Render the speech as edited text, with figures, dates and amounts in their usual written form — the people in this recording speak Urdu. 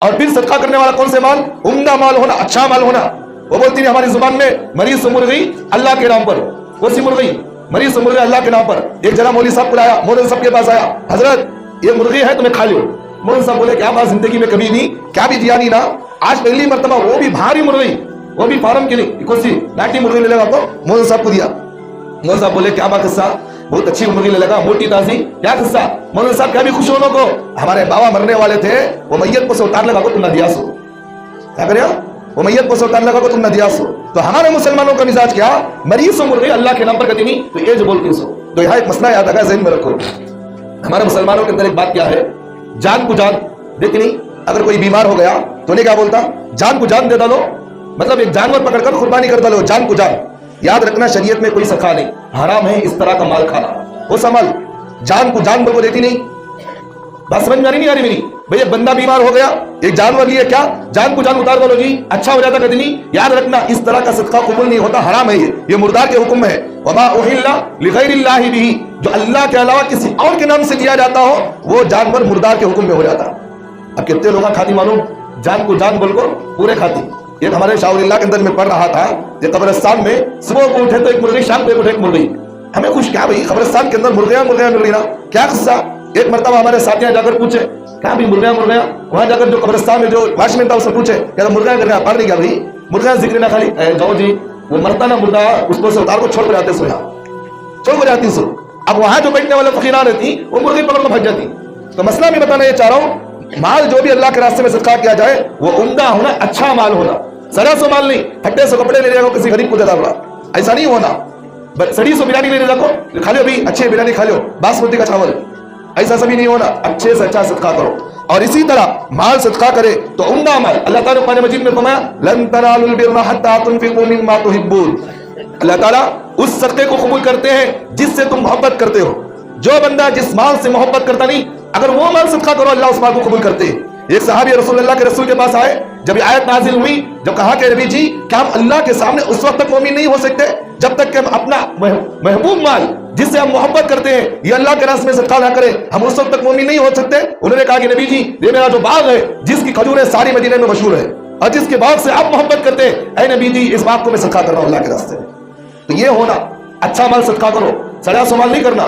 اور پھر صدقہ کرنے والا کون سے مال؟ عمدہ مال ہونا، اچھا مال ہونا۔ وہ بولتی ہے ہماری زبان میں مریض مرغی اللہ کے نام پر، کون سی مرغی؟ مریض مرغی اللہ کے نام پر۔ ایک جنا مولوی صاحب کو لایا، مولوی صاحب کے پاس آیا، حضرت یہ مرغی ہے تمہیں کھا لو۔ مولوی صاحب بولے کیا بات، زندگی میں کبھی نہیں، کیا بھی دیا نہیں نا، آج پہلی مرتبہ، وہ بھی بھاری مرغی، وہ بھی فارم کے لیے، کون سی ناٹی مرغی لے لگا تو مولوی صاحب کو دیا۔ مولوی صاحب بولے کیا بات قصہ، بہت اچھی مرغی لے لگا، موٹی تازی، کیا قصہ؟ مولوی صاحب کیا بھی خوش ہونے کو، ہمارے بابا مرنے والے تھے، وہ میت کو سے اتار لگا کو تم نہ دیا سو، کیا کرے وہ میت کو سے اتار لگا کو تم نہ دیا سو۔ تو ہمارے مسلمانوں کا مزاج کیا؟ مریض و مرغی اللہ کے نام پر کہتی نہیں تو یہ جو بولتی سو۔ تو یہاں ایک مسئلہ یاد رکھا، ذہن میں رکھو، ہمارے مسلمانوں کے اندر ایک بات کیا ہے، جان کو جان دیتی نہیں۔ اگر کوئی بیمار ہو گیا تو نہیں کیا بولتا، جان کو جان دے ڈالو، مطلب ایک جانور پکڑ کر قربانی کر ڈالو، جان کو جان۔ یاد رکھنا شریعت میں کوئی سکھا نہیں، حرام ہے اس طرح کا مال کھانا، وہ سمال جان کو جان کو دیتی نہیں۔ بات سمجھ میں آ رہی نہیں آ رہی میری؟ بھئی ایک بندہ بیمار ہو گیا، ایک جانور لیے کیا جان کو جان اتار دو جی، اچھا ہو جاتا کہتی نہیں۔ یاد رکھنا اس طرح کا صدقہ قبول نہیں ہوتا، حرام ہے، یہ مردار کے حکم میں ہے۔ وما اہل لغیر اللہ بہ، جو اللہ کے علاوہ کسی اور کے نام سے دیا جاتا ہو وہ جانور مردار کے حکم میں ہو جاتا۔ اب کتنے لوگ کھاتی معلوم، جان کو جان بول کر پورے کھاتی۔ یہ ہمارے شاہ ولی اللہ کے اندر میں پڑھ رہا تھا کہ قبرستان میں صبح کو اٹھے تو ایک مرغی، شام کو اٹھے ایک مرغی، ہمیں خوش کیا بھائی قبرستان کے اندر مرغیاں مل رہی نا، کیا قصہ؟ ایک مرتبہ ہمارے ساتھیاں جا کر پوچھے کیا بھی مرغیاں، وہاں جا کر جو قبرستان میں جو واچ مین تھا اس سے پوچھے کیا مرغیاں کر رہے ہیں؟ پڑھ نہیں کیا بھائی مرغیاں ذکر نہ خالی جاؤ جی، وہ مرتا نا مردہ اس کو سے اتار کو چھوڑ کر جاتے سو، یہاں چھوڑ کر جاتی سو۔ اب وہاں جو بیٹھنے والے فقیران رہتی وہ مرغی پکڑ کر بھج جاتی۔ تو مسئلہ میں بتانا یہ چاہ رہا ہوں، مال جو بھی اللہ کے راستے میں صدقہ کیا جائے وہ عمدہ ہونا، اچھا مال ہونا، سڑا سو مال نہیں، پھٹے سے کپڑے لے جاؤ کسی غریب کو دے ڈالنا، ایسا نہیں ہونا۔ سڑی سو بریانی لے جاؤ، کھا لو بھی اچھے بریانی کھا لو، باسمتی کا چاول، ایسا سبھی نہیں ہونا، اچھے سے اچھا صدقہ کرو۔ اور اسی طرح مال صدقہ کرے تو عمدہ مال، اللہ تعالیٰ نے قرآن مجید میں فرمایا لن تنالوا البر حتى تنفقوا مما تحبون، اللہ تعالیٰ اس صدقے کو قبول کرتے ہیں جس سے تم محبت کرتے ہو۔ جو بندہ جس مال سے محبت کرتا نہیں، اگر وہ مال صدقہ کرو اللہ اس مال کو قبول کرتے ہیں۔ ایک صحابی رسول اللہ کے رسول کے پاس آئے، جب یہ آیت نازل ہوئی، جب کہا کہ نبی جی کیا ہم اللہ کے سامنے اس وقت تک مومن نہیں ہو سکتے جب تک کہ ہم اپنا محبوب مال جس سے ہم محبت کرتے ہیں یہ اللہ کے راستے میں صدقہ نہ کریں، ہم اس وقت تک مومن نہیں ہو سکتے؟ انہوں نے کہا کہ نبی جی یہ میرا جو باغ ہے جس کی کھجوریں ساری مدینے میں مشہور ہے اور جس کے باغ سے آپ محبت کرتے ہیں، اے نبی جی اس باغ کو میں صدقہ کر رہا ہوں اللہ کے راستے میں۔ تو یہ ہونا، اچھا مال صدقہ کرو، سڑا سو مال نہیں کرنا۔